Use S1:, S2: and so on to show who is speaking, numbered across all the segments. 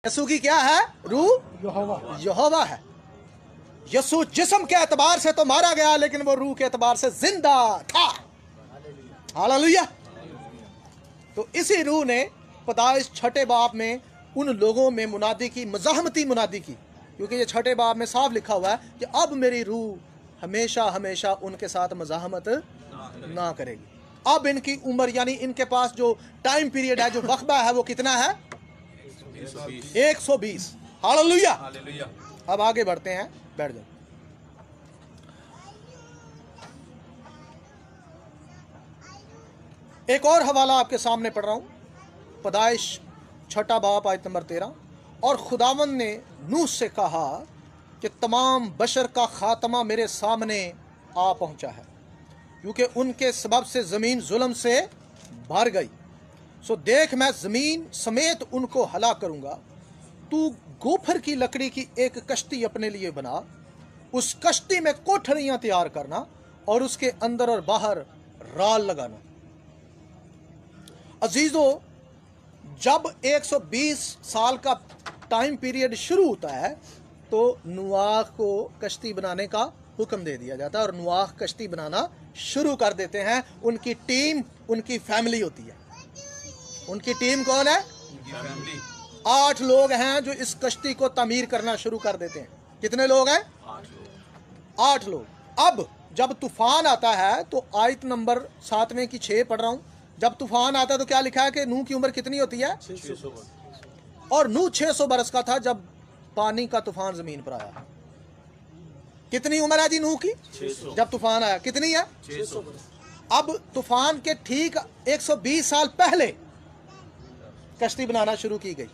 S1: यसू की क्या है? रूह यहोवा है। यसू जिस्म के एतबार से तो मारा गया, लेकिन वो रूह के एतबार से जिंदा था। हालेलुया। तो इसी रूह ने पैदाइश छठे बाब में उन लोगों में मुनादी की, मज़ाहमती मुनादी की, क्योंकि ये छठे बाब में साफ लिखा हुआ है कि अब मेरी रूह हमेशा हमेशा उनके साथ मज़ाहमत ना करेगी। अब इनकी उम्र, यानी इनके पास जो टाइम पीरियड है, जो वक्फा है, वो कितना है? 120। हालेलुया। अब आगे बढ़ते हैं, बैठ जाओ। एक और हवाला आपके सामने पढ़ रहा हूं, पैदाइश छठा बाब आयत नंबर 13। और खुदावंद ने नूह से कहा कि तमाम बशर का खात्मा मेरे सामने आ पहुंचा है, क्योंकि उनके सबब से ज़मीन जुल्म से भर गई। सो देख, मैं ज़मीन समेत उनको हलाक करूंगा। तू गोफर की लकड़ी की एक कश्ती अपने लिए बना, उस कश्ती में कोठरियां तैयार करना और उसके अंदर और बाहर राल लगाना। अजीजों, जब 120 साल का टाइम पीरियड शुरू होता है तो नूह को कश्ती बनाने का हुक्म दे दिया जाता है और नूह कश्ती बनाना शुरू कर देते हैं। उनकी टीम, उनकी फैमिली होती है। उनकी टीम कौन है? 8 लोग हैं जो इस कश्ती को तामीर करना शुरू कर देते हैं। कितने लोग हैं? 8 लोग। अब जब तूफान आता है तो आयत नंबर 7 की 6 पढ़ रहा हूं। जब तूफान आता है तो क्या लिखा है कि नूह की उम्र कितनी होती है? 600 बरस। और नूह 600 बरस का था जब पानी का तूफान जमीन पर आया। कितनी उम्र है जी नूह की? 600। जब तूफान आया कितनी है? 600 बरस। अब तूफान के ठीक 120 साल पहले कश्ती बनाना शुरू की गई।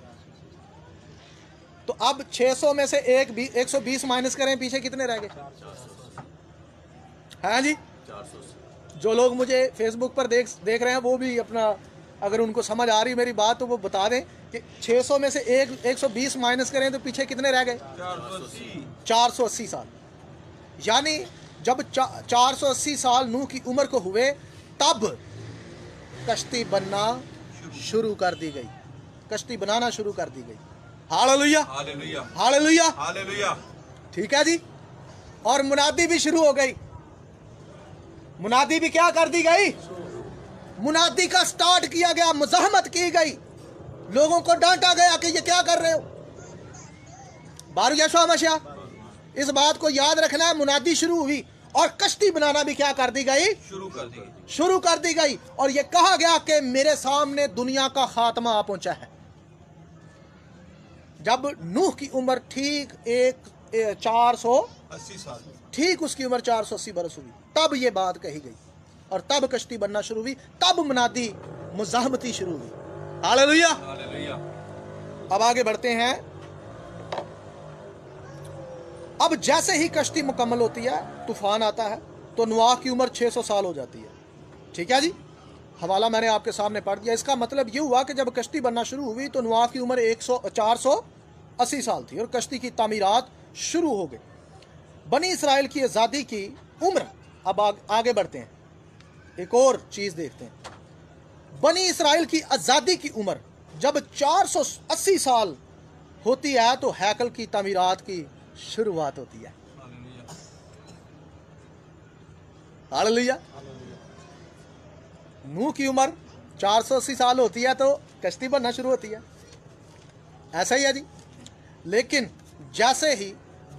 S1: तो अब 600 में से 120 माइनस करें, पीछे कितने रह गए? हाँ जी, 400। जो लोग मुझे फेसबुक पर देख रहे हैं वो भी अपना, अगर उनको समझ आ रही मेरी बात तो वो बता दें कि 600 में से 120 माइनस करें तो पीछे कितने रह गए? 480 साल। यानी जब 480 साल नूह की उम्र को हुए तब कश्ती बनना शुरू कर दी गई, कश्ती बनाना शुरू कर दी गई। Hallelujah, hallelujah, hallelujah, hallelujah. ठीक है जी। और मुनादी भी शुरू हो गई। मुनादी भी क्या कर दी गई? मुनादी का स्टार्ट किया गया, मज़ाहमत की गई, लोगों को डांटा गया कि ये क्या कर रहे हो। बारू यशवा मशिया, इस बात को याद रखना है। मुनादी शुरू हुई और कश्ती बनाना भी क्या कर दी गई? शुरू कर दी गई। और ये कहा गया कि मेरे सामने दुनिया का खात्मा आ पहुंचा है। जब नूह की उम्र ठीक 480 साल, ठीक उसकी उम्र 480 बरस हुई, तब ये बात कही गई और तब कश्ती बनना शुरू हुई, तब मुनादी मुज़ाहमती शुरू हुई। Hallelujah, hallelujah. अब आगे बढ़ते हैं। अब जैसे ही कश्ती मुकम्मल होती है, तूफान आता है, तो नूह की उम्र 600 साल हो जाती है। ठीक है जी, हवाला मैंने आपके सामने पढ़ दिया। इसका मतलब ये हुआ कि जब कश्ती बनना शुरू हुई तो नूह की उम्र 480 साल थी और कश्ती की तामीरात शुरू हो गई। बनी इसराइल की आज़ादी की उम्र, अब आगे बढ़ते हैं, एक और चीज़ देखते हैं। बनी इसराइल की आज़ादी की उम्र जब 480 साल होती है तो हैकल की तामीरात की शुरुआत होती है। हालेलुया। नूह की उम्र 480 साल होती है तो कश्ती बनना शुरू होती है। ऐसा ही है जी। लेकिन जैसे ही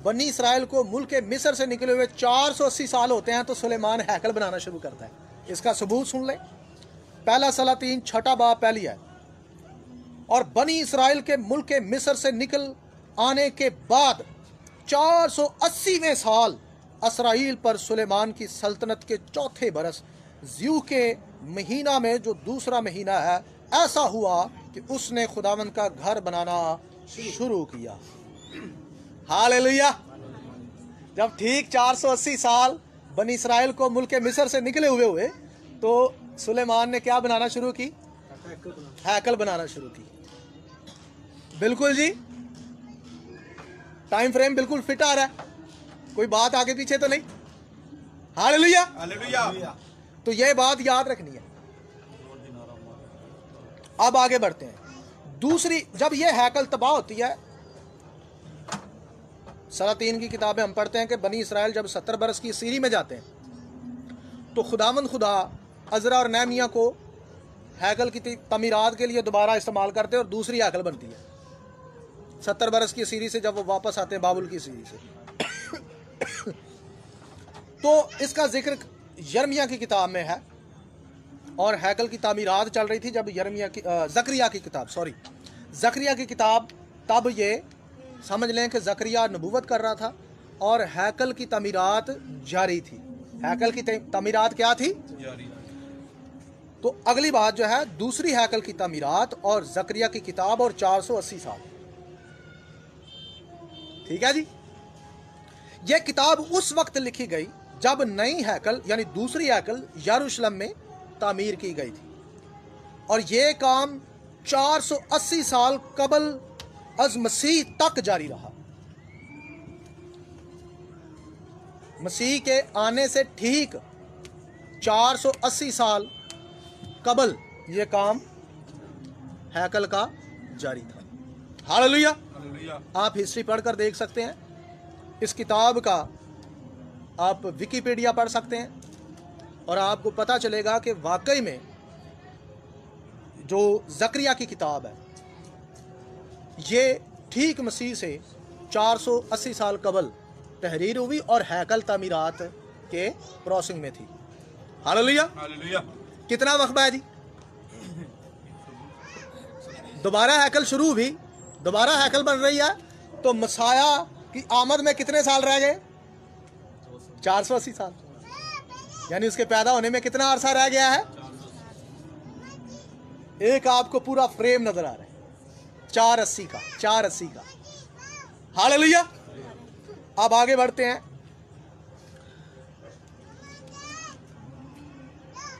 S1: बनी इसराइल को मुल्क मिस्र से निकले हुए 480 साल होते हैं तो सुलेमान हैकल बनाना शुरू करता है। इसका सबूत सुन लें। पहला सलातीन छठा बाब पहली है। और बनी इसराइल के मुल्क मिस्र से निकल आने के बाद 480वें साल इसराइल पर सुलेमान की सल्तनत के चौथे बरस ज़ियू के महीना में, जो दूसरा महीना है, ऐसा हुआ कि उसने खुदावंद का घर बनाना शुरू किया। हालेलुया। जब ठीक 480 साल बनी इसराइल को मुल्क मिस्र से निकले हुए तो सुलेमान ने क्या बनाना शुरू की? हैकल बनाना शुरू की। बिल्कुल जी, टाइम फ्रेम बिल्कुल फिट आ रहा है, कोई बात आगे पीछे तो नहीं। Hallelujah, hallelujah. तो यह बात याद रखनी है। अब आगे बढ़ते हैं। दूसरी, जब ये हैकल तबाह होती है, सलातीन की किताबें हम पढ़ते हैं कि बनी इसराइल जब 70 बरस की सीरी में जाते हैं तो खुदावंद खुदा अजरा और नेहमिया को हैकल की तमीरात के लिए दोबारा इस्तेमाल करते हैं और दूसरी हैकल बनती है 70 बरस की सीरी से, जब वो वापस आते हैं बाबुल की सीरी से। तो इसका जिक्र यर्मिया की किताब में है और हैकल की तामीरात चल रही थी जब ज़करिया की किताब, तब ये समझ लें कि ज़करिया नबूवत कर रहा था और हैकल की तामीरात जारी थी। हैकल की तामीरात क्या थी? जारी। तो अगली बात जो है, दूसरी हैकल की तामीरात और ज़करिया की किताब और 480 साल। ठीक है जी। यह किताब उस वक्त लिखी गई जब नई हैकल यानी दूसरी हैकल यरूशलेम में तामीर की गई थी और यह काम 480 साल कबल अज मसीह तक जारी रहा। मसीह के आने से ठीक 480 साल कबल यह काम हैकल का जारी था। हालेलुया। आप हिस्ट्री पढ़कर देख सकते हैं, इस किताब का आप विकिपीडिया पढ़ सकते हैं और आपको पता चलेगा कि वाकई में जो ज़करिया की किताब है ये ठीक मसीह से 480 साल कबल तहरीर हुई और हैकल तामीरात के क्रॉसिंग में थी। हालेलुया। कितना वक्फा है जी? दोबारा हैकल शुरू हुई, दोबारा हैकल बन रही है, तो मसाया की आमद में कितने साल रह गए? 480 साल। यानी उसके पैदा होने में कितना अरसा रह गया है? एक आपको पूरा फ्रेम नजर आ रहा है 480 का। हालेलुया। अब आगे बढ़ते हैं।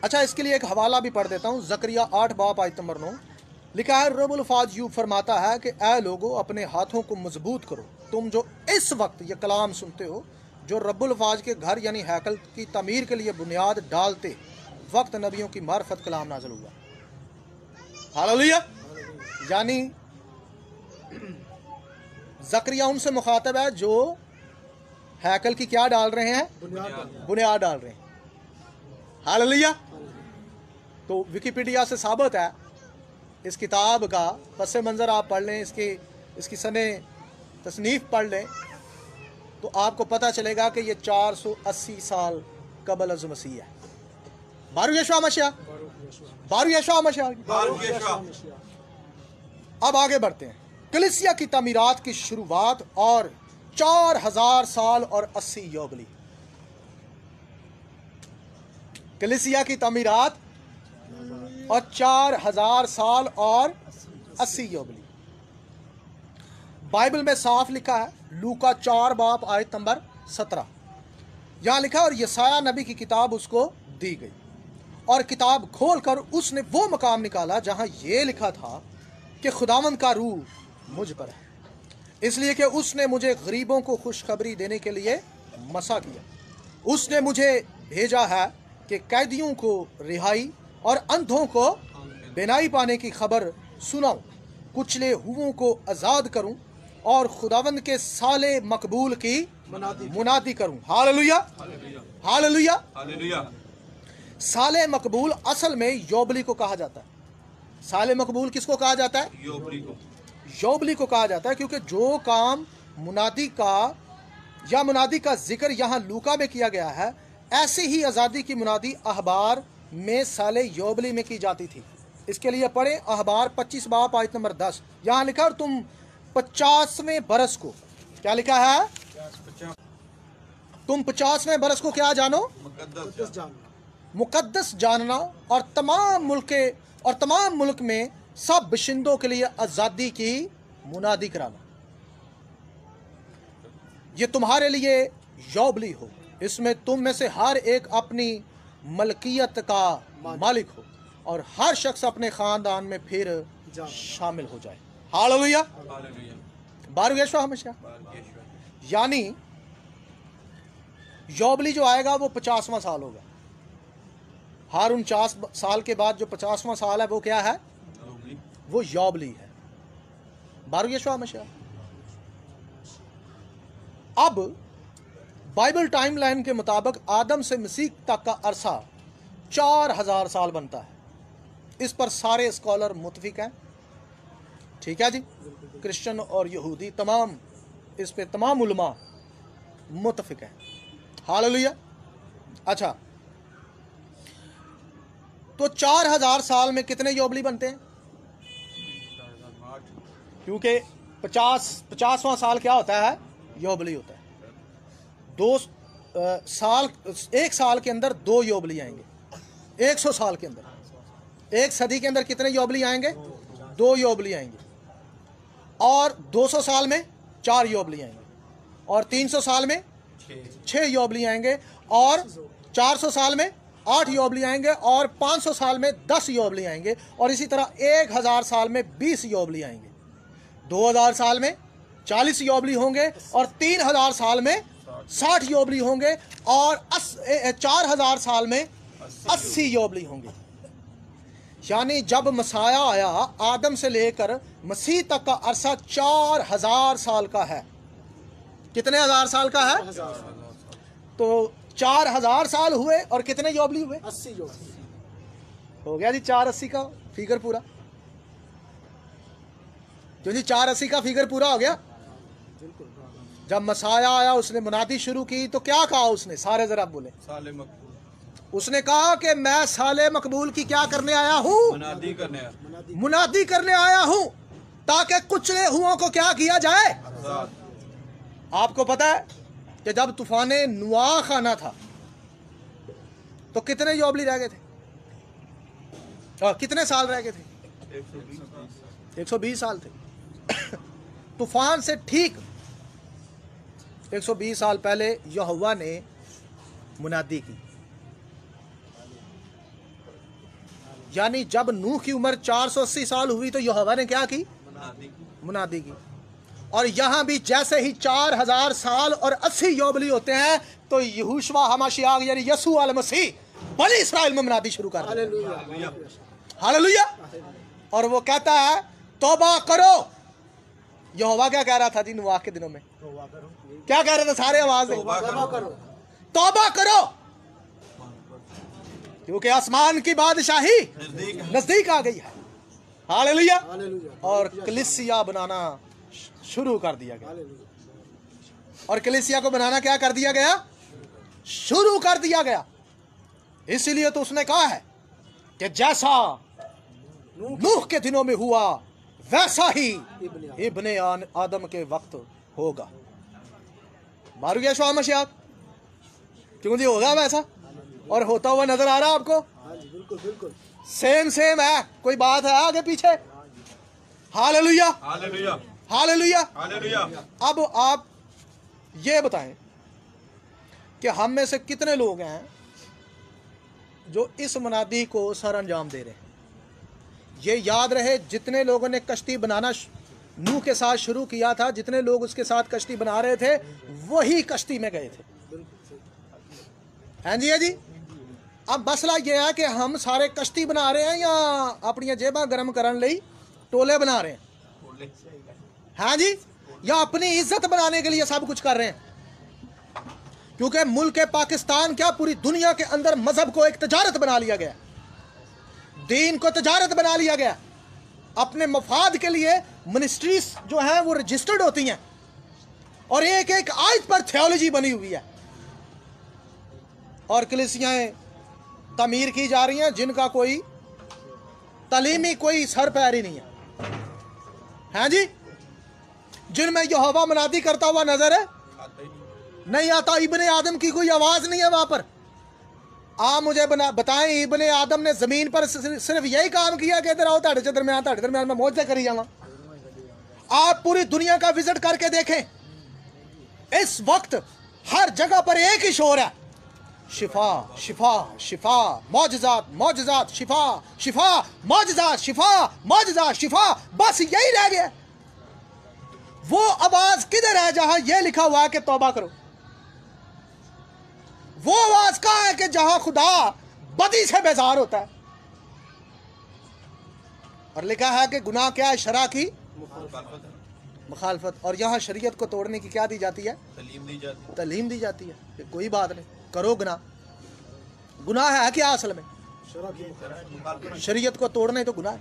S1: अच्छा, इसके लिए एक हवाला भी पढ़ देता हूं। ज़करिया 8 बाब आयत नंबर 9 लिखा है, रब्बुल फाज यूं फरमाता है कि ऐ लोगों, अपने हाथों को मजबूत करो, तुम जो इस वक्त ये कलाम सुनते हो, जो रब्बुल फाज के घर यानी हैकल की तमीर के लिए बुनियाद डालते वक्त नबियों की मार्फत कलाम नाज़िल हुआ। हालेलुया। यानी ज़करिया उनसे मुखातब है जो हैकल की क्या डाल रहे हैं? बुनियाद डाल रहे हैं। हालेलुया। तो विकिपीडिया से साबित है, इस किताब का पस मंज़र आप पढ़ लें, इसकी सने तसनीफ़ पढ़ लें, तो आपको पता चलेगा कि ये 480 साल कबल अज़ मसीह है। बारू यशवा मशिया। अब आगे बढ़ते हैं। कलीसिया की तामीरात की शुरुआत और 4000 साल और 80 योबली। कलीसिया की तामीरात और 4000 साल और 80 योबली। बाइबल में साफ लिखा है, लूका 4 बाब आयत नंबर 17, यहां लिखा, और यसाया नबी की किताब उसको दी गई और किताब खोलकर उसने वो मकाम निकाला जहां यह लिखा था कि खुदावंद का रूह मुझ पर है, इसलिए कि उसने मुझे गरीबों को खुशखबरी देने के लिए मसा किया। उसने मुझे भेजा है कि कैदियों को रिहाई और अंधों को बिनाई पाने की खबर सुनाऊं, कुचले हुओं को आज़ाद करूं और खुदावंद के साले मकबूल की मुनादी करूं। हालेलुया। हालेलुया। साले मकबूल असल में योबली को कहा जाता है। साले मकबूल किसको कहा जाता है? योबली को कहा जाता है, क्योंकि जो काम मुनादी का जिक्र यहाँ लूका में किया गया है, ऐसे ही आज़ादी की मुनादी अहबार में साले योबली में की जाती थी। इसके लिए पढ़े अहबार 25 बाब आयत नंबर 10, यहाँ लिखा, और तुम 50वें बरस को, क्या लिखा है? तुम 50वें बरस को क्या जानो? मुकद्दस जानना और तमाम मुल्क में सब बशिंदों के लिए आज़ादी की मुनादी कराना। ये तुम्हारे लिए योबली हो, इसमें तुम में से हर एक अपनी मलकियत का मालिक हो और हर शख्स अपने खानदान में फिर शामिल हो जाए। हालेलुया। बारू यशवा हमेशा। यानी योबली जो आएगा वो 50वां साल होगा। हर 49 साल के बाद जो 50वां साल है वो क्या है? वो योबली है। बारू यशवा मशिया। अब बाइबल टाइमलाइन के मुताबिक आदम से मसीह तक का अरसा 4000 साल बनता है। इस पर सारे स्कॉलर मुत्फिक हैं, ठीक है जी, क्रिश्चियन और यहूदी तमाम, इस पे तमाम उलमा मुत्फिक हैं। हालेलुया। अच्छा, तो 4000 साल में कितने योबली बनते हैं? क्योंकि 50वां साल क्या होता है? योबली होता है। एक साल के अंदर 2 योबली आएंगे। 100 साल के अंदर, एक सदी के अंदर कितने योबली आएंगे? 2 योबली आएंगे। और 200 साल में 4 योबली आएंगे, और 300 साल में 6 योबली आएंगे, और 400 साल में 8 योबली आएंगे, और 500 साल में 10 योबली आएंगे, और इसी तरह 1000 साल में 20 योबली आएंगे। 2000 साल में 40 योबली होंगे, और 3000 साल में 60 योबली होंगे, और 4000 साल में 80 योबली होंगे। यानी जब मसाया आया, आदम से लेकर मसीह तक का अरसा 4000 साल का है। कितने हजार साल का है? तो 4000 साल हुए, और कितने योबली हुए?
S2: 80 योबली
S1: हो गया जी 480 का फिगर पूरा। तो जी 480 का फिगर पूरा हो गया। जब मसाया आया, उसने मुनादी शुरू की, तो क्या कहा उसने? सारे जरा बोले।
S3: साले मकबूल।
S1: उसने कहा कि मैं साले मकबूल की क्या करने आया हूँ? मुनादी करने आया हूँ, ताकि कुचले हुओं को क्या किया जाए? आपको पता है कि जब तूफाने नुआख आना था तो कितने योबली रह गए थे? और कितने साल रह गए थे? 120 साल थे। तूफान से ठीक 120 साल पहले यहोवा ने मुनादी की। यानी जब नूह की उम्र 480 साल हुई तो यहोवा ने क्या की? मुनादी की। और यहां भी जैसे ही 4000 साल और 80 योबली होते हैं, तो यहोशुआ हमाशियाह यानी यसू अल मसीह बनी इस्राएल में मुनादी शुरू कर दिया। हालेलुया। और वो कहता है तौबा करो। यहोवा क्या कह रहा था दिन नूह के दिनों में? क्या कह रहे थे सारे आवाज में? तौबा करो, क्योंकि आसमान की बादशाही नजदीक आ गई है। हालेलुया। और कलीसिया बनाना शुरू कर दिया गया। और कलीसिया को बनाना क्या कर दिया गया? शुरू कर दिया गया। इसीलिए तो उसने कहा है कि जैसा नूह के दिनों में हुआ, वैसा ही इब्ने आदम के वक्त होगा। मारू गया यहोशुआ मसीह, क्यों जी होगा वैसा, और होता हुआ नजर आ रहा है आपको?
S2: बिल्कुल बिल्कुल
S1: सेम है, कोई बात है आगे पीछे? Hallelujah,
S3: hallelujah,
S1: hallelujah,
S3: hallelujah.
S1: अब आप ये बताएं कि हम में से कितने लोग हैं जो इस मुनादी को सर अंजाम दे रहे हैं? ये याद रहे, जितने लोगों ने कश्ती बनाना नूह के साथ शुरू किया था, जितने लोग उसके साथ कश्ती बना रहे थे, वही कश्ती में गए थे। हैं जी? है जी। अब मसला ये है कि हम सारे कश्ती बना रहे हैं या अपनी जेबां गर्म करने लिए टोले बना रहे हैं? हाँ जी, या अपनी इज्जत बनाने के लिए सब कुछ कर रहे हैं? क्योंकि मुल्क पाकिस्तान क्या पूरी दुनिया के अंदर मजहब को एक तजारत बना लिया गया, दीन को तजारत बना लिया गया। अपने मफाद के लिए मिनिस्ट्रीज जो हैं वो रजिस्टर्ड होती हैं, और एक एक आयत पर थियोलॉजी बनी हुई है, और कलीसियाएं तमीर की जा रही हैं जिनका कोई तालीमी कोई सर पैर ही नहीं है। हैं जी? जिनमें यहोवा मुनादी करता हुआ नजर है नहीं आता। इब्ने आदम की कोई आवाज नहीं है वहां पर। आप मुझे बताएं, इब्ने आदम ने जमीन पर सिर्फ यही काम किया कि इधर आओ ताड़े दरमियान में मौजे करी जावा? आप पूरी दुनिया का विजिट करके देखें, इस वक्त हर जगह पर एक ही शोर है, शिफा शिफा शिफा, मौजज़ात मौजज़ात, शिफा शिफा, मौजज़ात शिफा, मौजज़ात शिफा। बस यही रह गया। वो आवाज किधर है जहां यह लिखा हुआ है कि तौबा करो? वो आवाज कहां है कि जहां खुदा बदी से बेजार होता है? और लिखा है कि गुनाह क्या है? शरा की मुखालफत। और यहाँ शरीयत को तोड़ने की क्या दी जाती है?
S2: तालीम दी जाती
S1: है कि कोई बात नहीं, करो गुनाह। गुनाह है क्या असल में? शरीयत को तोड़ना ही तो गुनाह है।